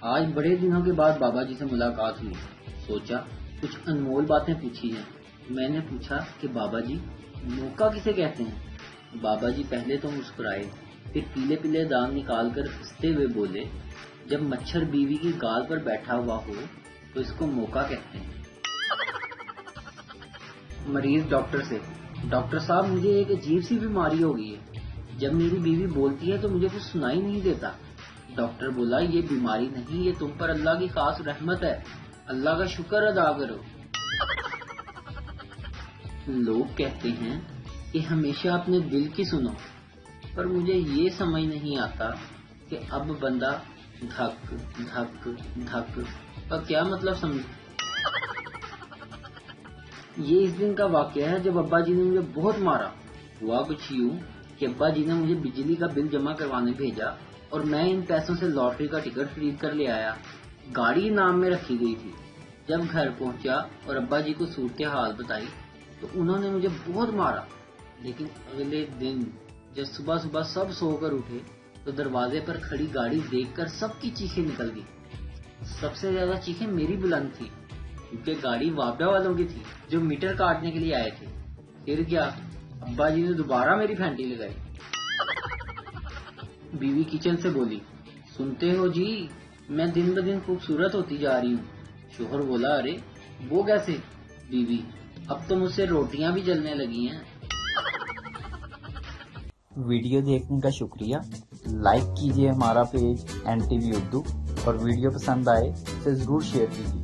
آج بڑے دنوں کے بعد بابا جی سے ملاقات ہوئی. سوچا کچھ انمول باتیں پوچھی جائیں. میں نے پوچھا کہ بابا جی موقع کسے کہتے ہیں؟ بابا جی پہلے تو مسکرائے، پھر پیلے پیلے دانت نکال کر ہنستے ہوئے بولے، جب مچھر بیوی کی گال پر بیٹھا ہوا ہو تو اس کو موقع کہتے ہیں. مریض ڈاکٹر سے: ڈاکٹر صاحب مجھے ایک عجیب سی بیماری ہو گئی ہے، جب میری بیوی بولتی ہے تو مجھے کچھ سنائی نہیں دیتا. ڈاکٹر بولا، یہ بیماری نہیں، یہ تم پر اللہ کی خاص رحمت ہے، اللہ کا شکر ادا کرو. لوگ کہتے ہیں کہ ہمیشہ اپنے دل کی سنو، پر مجھے یہ سمجھ نہیں آتا کہ اب بندہ دھک دھک دھک کا کیا مطلب سمجھے. یہ اس دن کا واقعہ ہے جب ابا جی نے مجھے بہت مارا. ہوا کچھ یوں کہ ابا جی نے مجھے بجلی کا بل جمع کروانے بھیجا اور میں ان پیسوں سے لاٹری کا ٹکٹ خرید کر لے آیا. گاڑی نام میں رکھی گئی تھی. جب گھر پہنچا اور ابا جی کو صورتحال بتائی تو انہوں نے مجھے بہت مارا. لیکن اگلے دن جب صبح صبح سب سو کر اٹھے تو دروازے پر کھڑی گاڑی دیکھ کر سب کی چیخیں نکل گئی. سب سے زیادہ چیخیں میری بلند تھی کیونکہ گاڑی وابڈا والوں کی تھی جو میٹر کاٹنے کے لیے آئے تھے. پھر کیا، ابا جی نے دوبارہ میری پھینٹی لگائی. بیوی کچن سے بولی، سنتے ہو جی میں دن بدن خوبصورت ہوتی جا رہی ہوں. شوہر بولا، ارے وہ کیسے؟ بیوی، اب تو مجھ سے روٹیاں بھی جلنے لگی ہیں. ویڈیو دیکھنے کا شکریہ. لائک کیجیے ہمارا پیج NTV اردو، اور ویڈیو پسند آئے تو ضرور شیئر کیجیے.